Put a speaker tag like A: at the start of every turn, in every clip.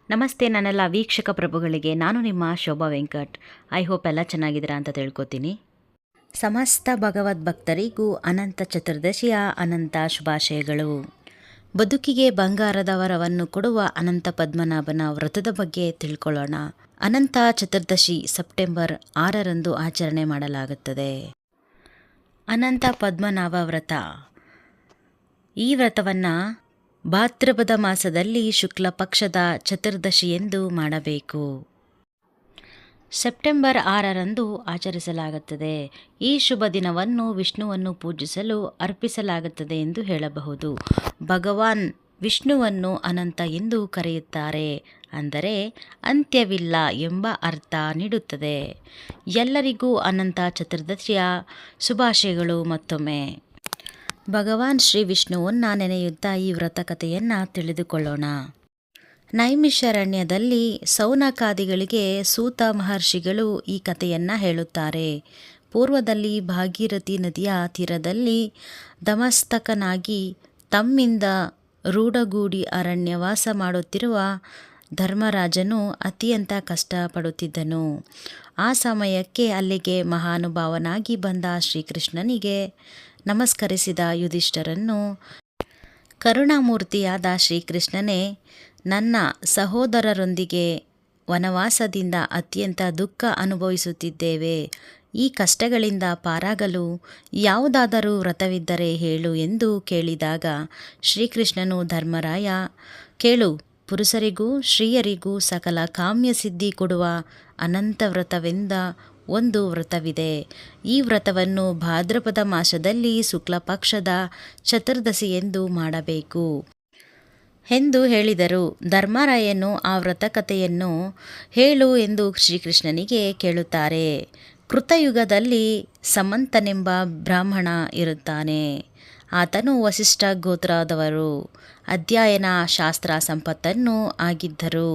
A: ನಮಸ್ತೆ ನನ್ನೆಲ್ಲ ವೀಕ್ಷಕ ಪ್ರಭುಗಳಿಗೆ. ನಾನು ನಿಮ್ಮ ಶೋಭಾ ವೆಂಕಟ್. ಐ ಹೋಪ್ ಎಲ್ಲ ಚೆನ್ನಾಗಿದ್ದೀರಾ ಅಂತ ತಿಳ್ಕೊತೀನಿ. ಸಮಸ್ತ ಭಗವದ್ಭಕ್ತರಿಗೂ ಅನಂತ ಚತುರ್ದಶಿಯ ಅನಂತ ಶುಭಾಶಯಗಳು. ಬದುಕಿಗೆ ಬಂಗಾರದ ವರವನ್ನು ಕೊಡುವ ಅನಂತ ಪದ್ಮನಾಭನ ವ್ರತದ ಬಗ್ಗೆ ತಿಳ್ಕೊಳ್ಳೋಣ. ಅನಂತ ಚತುರ್ದಶಿ ಸೆಪ್ಟೆಂಬರ್ 6ರಂದು ಆಚರಣೆ ಮಾಡಲಾಗುತ್ತದೆ. ಅನಂತ ಪದ್ಮನಾಭ ವ್ರತ. ಈ ವ್ರತವನ್ನು ಭಾದ್ರಪದ ಮಾಸದಲ್ಲಿ ಶುಕ್ಲ ಪಕ್ಷದ ಚತುರ್ದಶಿಯೆಂದು ಮಾಡಬೇಕು. ಸೆಪ್ಟೆಂಬರ್ 6ರಂದು ಆಚರಿಸಲಾಗುತ್ತದೆ. ಈ ಶುಭ ದಿನವನ್ನು ವಿಷ್ಣುವನ್ನು ಪೂಜಿಸಲು ಅರ್ಪಿಸಲಾಗುತ್ತದೆ ಎಂದು ಹೇಳಬಹುದು. ಭಗವಾನ್ ವಿಷ್ಣುವನ್ನು ಅನಂತ ಎಂದು ಕರೆಯುತ್ತಾರೆ, ಅಂದರೆ ಅಂತ್ಯವಿಲ್ಲ ಎಂಬ ಅರ್ಥ ನೀಡುತ್ತದೆ. ಎಲ್ಲರಿಗೂ ಅನಂತ ಚತುರ್ದಶಿಯ ಶುಭಾಶಯಗಳು. ಮತ್ತೊಮ್ಮೆ ಭಗವಾನ್ ಶ್ರೀ ವಿಷ್ಣುವನ್ನು ನೆನೆಯುತ್ತಾ ಈ ವ್ರತ ಕಥೆಯನ್ನು ತಿಳಿದುಕೊಳ್ಳೋಣ. ನೈಮಿಷಾರಣ್ಯದಲ್ಲಿ ಸೌನಕಾದಿಗಳಿಗೆ ಸೂತ ಮಹರ್ಷಿಗಳು ಈ ಕಥೆಯನ್ನು ಹೇಳುತ್ತಾರೆ. ಪೂರ್ವದಲ್ಲಿ ಭಾಗೀರಥಿ ನದಿಯ ತೀರದಲ್ಲಿ ಧಮಸ್ತಕನಾಗಿ ತಮ್ಮಿಂದ ರೂಢಗೂಡಿ ಅರಣ್ಯವಾಸ ಮಾಡುತ್ತಿರುವ ಧರ್ಮರಾಜನು ಅತ್ಯಂತ ಕಷ್ಟಪಡುತ್ತಿದ್ದನು. ಆ ಸಮಯಕ್ಕೆ ಅಲ್ಲಿಗೆ ಮಹಾನುಭಾವನಾಗಿ ಬಂದ ಶ್ರೀಕೃಷ್ಣನಿಗೆ ನಮಸ್ಕರಿಸಿದ ಯುಧಿಷ್ಠರನು, ಕರುಣಾಮೂರ್ತಿಯಾದ ಶ್ರೀಕೃಷ್ಣನೇ, ನನ್ನ ಸಹೋದರರೊಂದಿಗೆ ವನವಾಸದಿಂದ ಅತ್ಯಂತ ದುಃಖ ಅನುಭವಿಸುತ್ತಿದ್ದೇವೆ. ಈ ಕಷ್ಟಗಳಿಂದ ಪಾರಾಗಲು ಯಾವುದಾದರೂ ವ್ರತವಿದ್ದರೆ ಹೇಳು ಎಂದು ಕೇಳಿದಾಗ ಶ್ರೀಕೃಷ್ಣನು, ಧರ್ಮರಾಯ ಕೇಳು, ಪುರುಷರಿಗೂ ಸ್ತ್ರೀಯರಿಗೂ ಸಕಲ ಕಾಮ್ಯಸಿದ್ಧಿ ಕೊಡುವ ಅನಂತ ವ್ರತವೆಂದ ಒಂದು ವ್ರತವಿದೆ. ಈ ವ್ರತವನ್ನು ಭಾದ್ರಪದ ಮಾಸದಲ್ಲಿ ಶುಕ್ಲ ಪಕ್ಷದ ಚತುರ್ದಶಿ ಎಂದು ಮಾಡಬೇಕು ಎಂದು ಹೇಳಿದರು. ಧರ್ಮರಾಯನು ಆ ವ್ರತ ಕಥೆಯನ್ನು ಹೇಳು ಎಂದು ಶ್ರೀಕೃಷ್ಣನಿಗೆ ಕೇಳುತ್ತಾರೆ. ಕೃತಯುಗದಲ್ಲಿ ಸಮಂತನೆಂಬ ಬ್ರಾಹ್ಮಣ ಇರುತ್ತಾನೆ. ಆತನು ವಸಿಷ್ಠ ಗೋತ್ರದವರು. ಅಧ್ಯಯನ ಶಾಸ್ತ್ರ ಸಂಪತ್ತನ್ನು ಆಗಿದ್ದರು,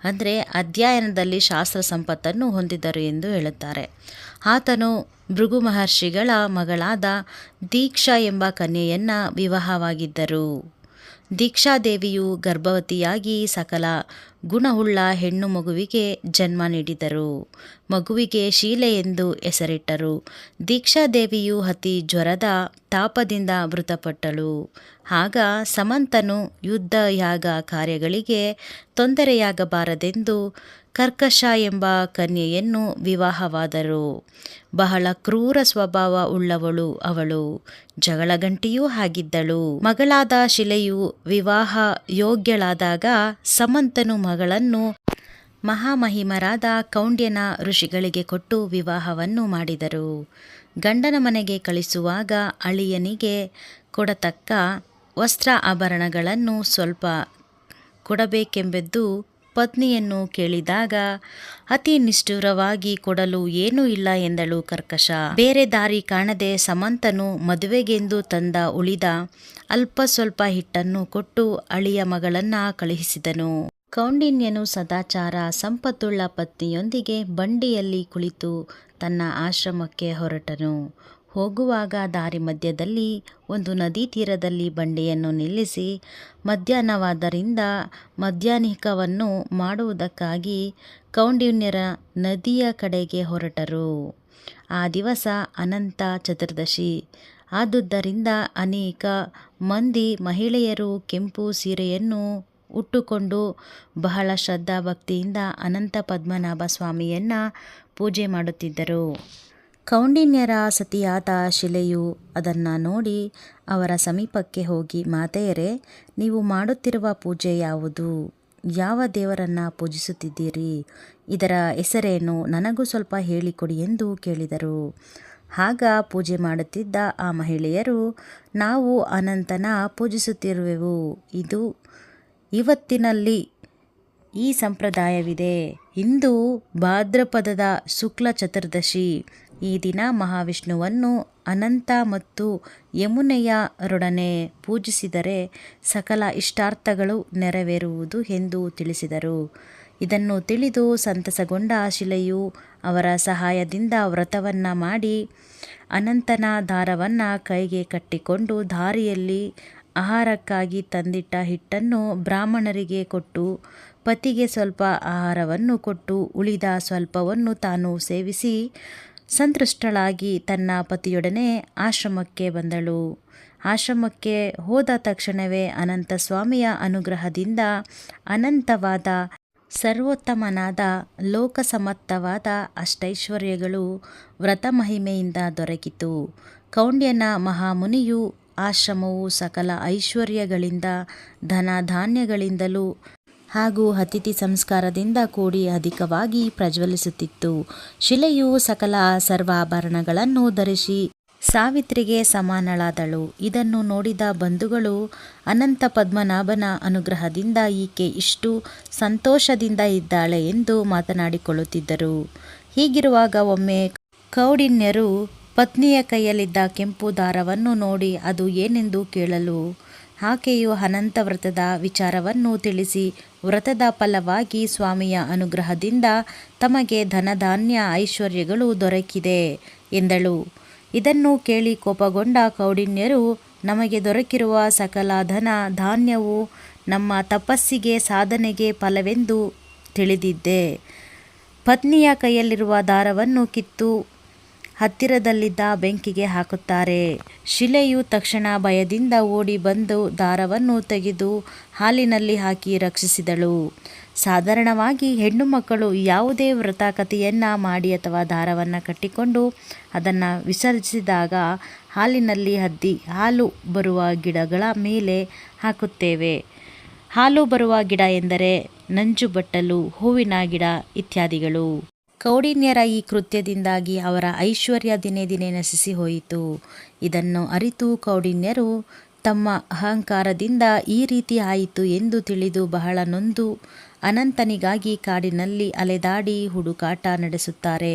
A: ಅಂದರೆ ಅಧ್ಯಯನದಲ್ಲಿ ಶಾಸ್ತ್ರ ಸಂಪತ್ತನ್ನು ಹೊಂದಿದ್ದರು ಎಂದು ಹೇಳುತ್ತಾರೆ. ಆತನು ಭೃಗು ಮಹರ್ಷಿಗಳ ಮಗಳಾದ ದೀಕ್ಷಾ ಎಂಬ ಕನ್ಯೆಯನ್ನು ವಿವಾಹವಾಗಿದ್ದರು. ದೀಕ್ಷಾದೇವಿಯು ಗರ್ಭವತಿಯಾಗಿ ಸಕಲ ಗುಣವುಳ್ಳ ಹೆಣ್ಣು ಮಗುವಿಗೆ ಜನ್ಮ ನೀಡಿದರು. ಮಗುವಿಗೆ ಶೀಲೆ ಎಂದು ಹೆಸರಿಟ್ಟರು. ದೀಕ್ಷಾದೇವಿಯು ಅತಿ ಜ್ವರದ ತಾಪದಿಂದ ಮೃತಪಟ್ಟಳು. ಆಗ ಸಮಂತನು ಯುದ್ಧ ಯಾಗ ಕಾರ್ಯಗಳಿಗೆ ತೊಂದರೆಯಾಗಬಾರದೆಂದು ಕರ್ಕಶ ಎಂಬ ಕನ್ಯೆಯನ್ನು ವಿವಾಹವಾದರು. ಬಹಳ ಕ್ರೂರ ಸ್ವಭಾವ ಉಳ್ಳವಳು ಅವಳು, ಜಗಳಗಂಟಿಯೂ ಆಗಿದ್ದಳು. ಮಗಳಾದ ಶಿಲೆಯು ವಿವಾಹ ಯೋಗ್ಯಳಾದಾಗ ಸಮಂತನು ಮಗಳನ್ನು ಮಹಾಮಹಿಮರಾದ ಕೌಂಡ್ಯನ ಋಷಿಗಳಿಗೆ ಕೊಟ್ಟು ವಿವಾಹವನ್ನು ಮಾಡಿದರು. ಗಂಡನ ಮನೆಗೆ ಕಳಿಸುವಾಗ ಅಳಿಯನಿಗೆ ಕೊಡತಕ್ಕ ವಸ್ತ್ರ ಆಭರಣಗಳನ್ನು ಸ್ವಲ್ಪ ಕೊಡಬೇಕೆಂಬುದು ಪತ್ನಿಯನ್ನು ಕೇಳಿದಾಗ ಅತಿ ನಿಷ್ಠುರವಾಗಿ ಕೊಡಲು ಏನೂ ಇಲ್ಲ ಎಂದಳು ಕರ್ಕಶ. ಬೇರೆ ದಾರಿ ಕಾಣದೆ ಸಮಂತನು ಮದುವೆಗೆಂದು ತಂದ ಉಳಿದ ಅಲ್ಪ ಸ್ವಲ್ಪ ಹಿಟ್ಟನ್ನು ಕೊಟ್ಟು ಅಳಿಯ ಮಗಳನ್ನು ಕಳುಹಿಸಿದನು. ಕೌಂಡಿನ್ಯನು ಸದಾಚಾರ ಸಂಪತ್ತುಳ್ಳ ಪತ್ನಿಯೊಂದಿಗೆ ಬಂಡಿಯಲ್ಲಿ ಕುಳಿತು ತನ್ನ ಆಶ್ರಮಕ್ಕೆ ಹೊರಟನು. ಹೋಗುವಾಗ ದಾರಿ ಮಧ್ಯದಲ್ಲಿ ಒಂದು ನದಿ ತೀರದಲ್ಲಿ ಬಂಡಿಯನ್ನು ನಿಲ್ಲಿಸಿ ಮಧ್ಯಾಹ್ನವಾದ್ದರಿಂದ ಮಧ್ಯಾಹ್ನಿಕವನ್ನು ಮಾಡುವುದಕ್ಕಾಗಿ ಕೌಂಡಿನ್ಯರ ನದಿಯ ಕಡೆಗೆ ಹೊರಟರು. ಆ ದಿವಸ ಅನಂತ ಚತುರ್ದಶಿ ಆದುದರಿಂದ ಅನೇಕ ಮಂದಿ ಮಹಿಳೆಯರು ಕೆಂಪು ಸೀರೆಯನ್ನು ಉಟ್ಟುಕೊಂಡು ಬಹಳ ಶ್ರದ್ಧಾಭಕ್ತಿಯಿಂದ ಅನಂತ ಪದ್ಮನಾಭ ಸ್ವಾಮಿಯನ್ನು ಪೂಜೆ ಮಾಡುತ್ತಿದ್ದರು. ಕೌಂಡಿನ್ಯರ ಸತಿಯಾದ ಶಿಲೆಯು ಅದನ್ನು ನೋಡಿ ಅವರ ಸಮೀಪಕ್ಕೆ ಹೋಗಿ, ಮಾತೆಯರೇ, ನೀವು ಮಾಡುತ್ತಿರುವ ಪೂಜೆ ಯಾವುದು? ಯಾವ ದೇವರನ್ನು ಪೂಜಿಸುತ್ತಿದ್ದೀರಿ? ಇದರ ಹೆಸರೇನು? ನನಗೂ ಸ್ವಲ್ಪ ಹೇಳಿಕೊಡಿ ಎಂದು ಕೇಳಿದರು. ಆಗ ಪೂಜೆ ಮಾಡುತ್ತಿದ್ದ ಆ ಮಹಿಳೆಯರು, ನಾವು ಅನಂತನ ಪೂಜಿಸುತ್ತಿರುವೆವು. ಇವತ್ತಿನಲ್ಲಿ ಈ ಸಂಪ್ರದಾಯವಿದೆ. ಇಂದು ಭಾದ್ರಪದದ ಶುಕ್ಲ ಚತುರ್ದಶಿ. ಈ ದಿನ ಮಹಾವಿಷ್ಣುವನ್ನು ಅನಂತ ಮತ್ತು ಯಮುನೆಯರೊಡನೆ ಪೂಜಿಸಿದರೆ ಸಕಲ ಇಷ್ಟಾರ್ಥಗಳು ನೆರವೇರುವುದು ಎಂದು ತಿಳಿಸಿದರು. ಇದನ್ನು ತಿಳಿದು ಸಂತಸಗೊಂಡ ಶಿಲೆಯು ಅವರ ಸಹಾಯದಿಂದ ವ್ರತವನ್ನು ಮಾಡಿ ಅನಂತನ ದಾರವನ್ನು ಕೈಗೆ ಕಟ್ಟಿಕೊಂಡು ದಾರಿಯಲ್ಲಿ ಆಹಾರಕ್ಕಾಗಿ ತಂದಿಟ್ಟ ಹಿಟ್ಟನ್ನು ಬ್ರಾಹ್ಮಣರಿಗೆ ಕೊಟ್ಟು ಪತಿಗೆ ಸ್ವಲ್ಪ ಆಹಾರವನ್ನು ಕೊಟ್ಟು ಉಳಿದ ಸ್ವಲ್ಪವನ್ನು ತಾನು ಸೇವಿಸಿ ಸಂತುಷ್ಟಳಾಗಿ ತನ್ನ ಪತಿಯೊಡನೆ ಆಶ್ರಮಕ್ಕೆ ಬಂದಳು. ಆಶ್ರಮಕ್ಕೆ ಹೋದ ತಕ್ಷಣವೇ ಅನಂತ ಸ್ವಾಮಿಯ ಅನುಗ್ರಹದಿಂದ ಅನಂತವಾದ ಸರ್ವೋತ್ತಮನಾದ ಲೋಕಸಮ್ಮತವಾದ ಅಷ್ಟೈಶ್ವರ್ಯಗಳು ವ್ರತ ಮಹಿಮೆಯಿಂದ ದೊರಕಿತು. ಕೌಂಡ್ಯನ ಮಹಾಮುನಿಯು ಆಶ್ರಮವು ಸಕಲ ಐಶ್ವರ್ಯಗಳಿಂದ ಧನಧಾನ್ಯಗಳಿಂದಲೂ ಹಾಗೂ ಅತಿಥಿ ಸಂಸ್ಕಾರದಿಂದ ಕೂಡಿ ಅಧಿಕವಾಗಿ ಪ್ರಜ್ವಲಿಸುತ್ತಿತ್ತು. ಶಿಲೆಯು ಸಕಲ ಸರ್ವಾಭರಣಗಳನ್ನು ಧರಿಸಿ ಸಾವಿತ್ರಿಗೆ ಸಮಾನಳಾದಳು. ಇದನ್ನು ನೋಡಿದ ಬಂಧುಗಳು ಅನಂತ ಪದ್ಮನಾಭನ ಅನುಗ್ರಹದಿಂದ ಈಕೆ ಇಷ್ಟು ಸಂತೋಷದಿಂದ ಇದ್ದಾಳೆ ಎಂದು ಮಾತನಾಡಿಕೊಳ್ಳುತ್ತಿದ್ದರು. ಹೀಗಿರುವಾಗ ಒಮ್ಮೆ ಕೌಂಡಿನ್ಯರು ಪತ್ನಿಯ ಕೈಯಲ್ಲಿದ್ದ ಕೆಂಪು ದಾರವನ್ನು ನೋಡಿ ಅದು ಏನೆಂದು ಕೇಳಲು ಆಕೆಯು ಅನಂತ ವ್ರತದ ವಿಚಾರವನ್ನು ತಿಳಿಸಿ ವ್ರತದ ಫಲವಾಗಿ ಸ್ವಾಮಿಯ ಅನುಗ್ರಹದಿಂದ ತಮಗೆ ಧನಧಾನ್ಯ ಐಶ್ವರ್ಯಗಳು ದೊರಕಿದೆ ಎಂದಳು. ಇದನ್ನು ಕೇಳಿ ಕೋಪಗೊಂಡ ಕೌಂಡಿನ್ಯರು, ನಮಗೆ ದೊರಕಿರುವ ಸಕಲ ಧನ ಧಾನ್ಯವು ನಮ್ಮ ತಪಸ್ಸಿಗೆ ಸಾಧನೆಗೆ ಫಲವೆಂದು ತಿಳಿದಿದ್ದೆ. ಪತ್ನಿಯ ಕೈಯಲ್ಲಿರುವ ದಾರವನ್ನು ಕಿತ್ತು ಹತ್ತಿರದಲ್ಲಿದ್ದ ಬೆಂಕಿಗೆ ಹಾಕುತ್ತಾರೆ. ಶಿಲೆಯು ತಕ್ಷಣ ಭಯದಿಂದ ಓಡಿ ಬಂದು ದಾರವನ್ನು ತೆಗೆದು ಹಾಲಿನಲ್ಲಿ ಹಾಕಿ ರಕ್ಷಿಸಿದಳು. ಸಾಧಾರಣವಾಗಿ ಹೆಣ್ಣು ಮಕ್ಕಳು ಯಾವುದೇ ವ್ರತ ಕಥೆಯನ್ನು ಮಾಡಿ ಅಥವಾ ದಾರವನ್ನು ಕಟ್ಟಿಕೊಂಡು ಅದನ್ನು ವಿಸರ್ಜಿಸಿದಾಗ ಹಾಲಿನಲ್ಲಿ ಅದ್ದಿ ಹಾಲು ಬರುವ ಗಿಡಗಳ ಮೇಲೆ ಹಾಕುತ್ತೇವೆ. ಹಾಲು ಬರುವ ಗಿಡ ಎಂದರೆ ನಂಜುಬಟ್ಟಲು, ಹೂವಿನ ಗಿಡ ಇತ್ಯಾದಿಗಳು. ಕೌಂಡಿನ್ಯರ ಈ ಕೃತ್ಯದಿಂದಾಗಿ ಅವರ ಐಶ್ವರ್ಯ ದಿನೇ ದಿನೇ ನಶಿಸಿ ಹೋಯಿತು. ಇದನ್ನು ಅರಿತು ಕೌಂಡಿನ್ಯರು ತಮ್ಮ ಅಹಂಕಾರದಿಂದ ಈ ರೀತಿ ಆಯಿತು ಎಂದು ತಿಳಿದು ಬಹಳ ನೊಂದು ಅನಂತನಿಗಾಗಿ ಕಾಡಿನಲ್ಲಿ ಅಲೆದಾಡಿ ಹುಡುಕಾಟ ನಡೆಸುತ್ತಾರೆ.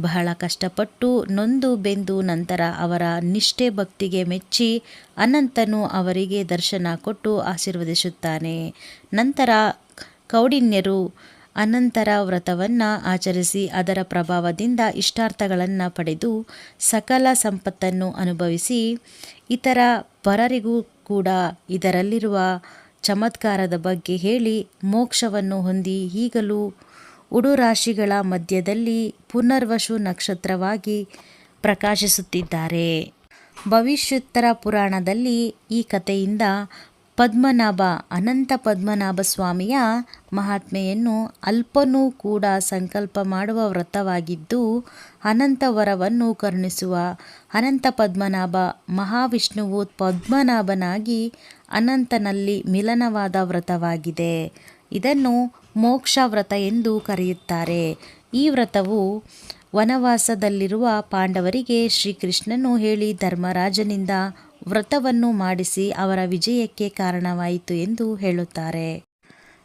A: ಬಹಳ ಕಷ್ಟಪಟ್ಟು ನೊಂದು ಬೆಂದು ನಂತರ ಅವರ ನಿಷ್ಠೆ ಭಕ್ತಿಗೆ ಮೆಚ್ಚಿ ಅನಂತನು ಅವರಿಗೆ ದರ್ಶನ ಕೊಟ್ಟು ಆಶೀರ್ವದಿಸುತ್ತಾನೆ. ನಂತರ ಕೌಂಡಿನ್ಯರು ಅನಂತರ ವ್ರತವನ್ನು ಆಚರಿಸಿ ಅದರ ಪ್ರಭಾವದಿಂದ ಇಷ್ಟಾರ್ಥಗಳನ್ನು ಪಡೆದು ಸಕಲ ಸಂಪತ್ತನ್ನು ಅನುಭವಿಸಿ ಇತರ ಪರರಿಗೂ ಕೂಡ ಇದರಲ್ಲಿರುವ ಚಮತ್ಕಾರದ ಬಗ್ಗೆ ಹೇಳಿ ಮೋಕ್ಷವನ್ನು ಹೊಂದಿ ಈಗಲೂ ಉಡುರಾಶಿಗಳ ಮಧ್ಯದಲ್ಲಿ ಪುನರ್ವಸು ನಕ್ಷತ್ರವಾಗಿ ಪ್ರಕಾಶಿಸುತ್ತಿದ್ದಾರೆ. ಭವಿಷ್ಯೋತ್ತರ ಪುರಾಣದಲ್ಲಿ ಈ ಕಥೆಯಿಂದ ಪದ್ಮನಾಭ ಅನಂತ ಪದ್ಮನಾಭ ಸ್ವಾಮಿಯ ಮಹಾತ್ಮೆಯನ್ನು ಅಲ್ಪನೂ ಕೂಡ ಸಂಕಲ್ಪ ಮಾಡುವ ವ್ರತವಾಗಿದ್ದು ಅನಂತ ವರವನ್ನು ಕರುಣಿಸುವ ಅನಂತ ಪದ್ಮನಾಭ ಮಹಾವಿಷ್ಣುವು ಪದ್ಮನಾಭನಾಗಿ ಅನಂತನಲ್ಲಿ ಮಿಲನವಾದ ವ್ರತವಾಗಿದೆ. ಇದನ್ನು ಮೋಕ್ಷ ವ್ರತ ಎಂದು ಕರೆಯುತ್ತಾರೆ. ಈ ವ್ರತವು ವನವಾಸದಲ್ಲಿರುವ ಪಾಂಡವರಿಗೆ ಶ್ರೀಕೃಷ್ಣನು ಹೇಳಿ ಧರ್ಮರಾಜನಿಂದ ವ್ರತವನ್ನು ಮಾಡಿಸಿ ಅವರ ವಿಜಯಕ್ಕೆ ಕಾರಣವಾಯಿತು ಎಂದು ಹೇಳುತ್ತಾರೆ.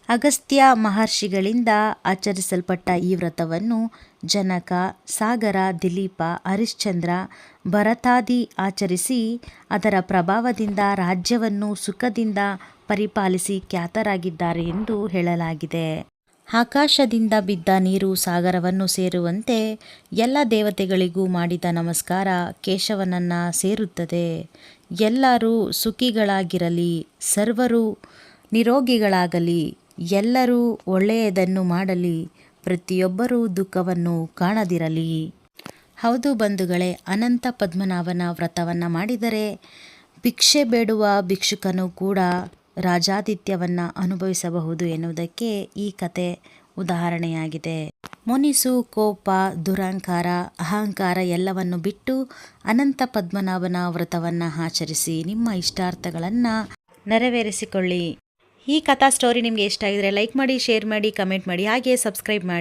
A: ಅಗಸ್ತ್ಯ ಮಹರ್ಷಿಗಳಿಂದ ಆಚರಿಸಲ್ಪಟ್ಟ ಈ ವ್ರತವನ್ನು ಜನಕ, ಸಾಗರ, ದಿಲೀಪ, ಹರಿಶ್ಚಂದ್ರ, ಭರತಾದಿ ಆಚರಿಸಿ ಅದರ ಪ್ರಭಾವದಿಂದ ರಾಜ್ಯವನ್ನು ಸುಖದಿಂದ ಪರಿಪಾಲಿಸಿ ಖ್ಯಾತರಾಗಿದ್ದಾರೆ ಎಂದು ಹೇಳಲಾಗಿದೆ. ಆಕಾಶದಿಂದ ಬಿದ್ದ ನೀರು ಸಾಗರವನ್ನು ಸೇರುವಂತೆ ಎಲ್ಲ ದೇವತೆಗಳಿಗೂ ಮಾಡಿದ ನಮಸ್ಕಾರ ಕೇಶವನನ್ನು ಸೇರುತ್ತದೆ. ಎಲ್ಲರೂ ಸುಖಿಗಳಾಗಿರಲಿ, ಸರ್ವರು ನಿರೋಗಿಗಳಾಗಲಿ, ಎಲ್ಲರೂ ಒಳ್ಳೆಯದನ್ನು ಮಾಡಲಿ, ಪ್ರತಿಯೊಬ್ಬರೂ ದುಃಖವನ್ನು ಕಾಣದಿರಲಿ. ಹೌದು ಬಂಧುಗಳೇ, ಅನಂತ ಪದ್ಮನಾಭನ ವ್ರತವನ್ನು ಮಾಡಿದರೆ ಭಿಕ್ಷೆ ಬೇಡುವ ಭಿಕ್ಷುಕನು ಕೂಡ ರಾಜಾತಿಥ್ಯವನ್ನು ಅನುಭವಿಸಬಹುದು ಎನ್ನುವುದಕ್ಕೆ ಈ ಕತೆ ಉದಾಹರಣೆಯಾಗಿದೆ. ಮುನಿಸು ಕೋಪ, ದುರಹಂಕಾರ, ಅಹಂಕಾರ ಎಲ್ಲವನ್ನು ಬಿಟ್ಟು ಅನಂತ ಪದ್ಮನಾಭನ ವ್ರತವನ್ನು ಆಚರಿಸಿ ನಿಮ್ಮ ಇಷ್ಟಾರ್ಥಗಳನ್ನು ನೆರವೇರಿಸಿಕೊಳ್ಳಿ. ಈ ಕಥಾ ಸ್ಟೋರಿ ನಿಮಗೆ ಇಷ್ಟ ಆಗಿದರೆ ಲೈಕ್ ಮಾಡಿ, ಶೇರ್ ಮಾಡಿ, ಕಮೆಂಟ್ ಮಾಡಿ, ಹಾಗೆ ಸಬ್ಸ್ಕ್ರೈಬ್ ಮಾಡಿ.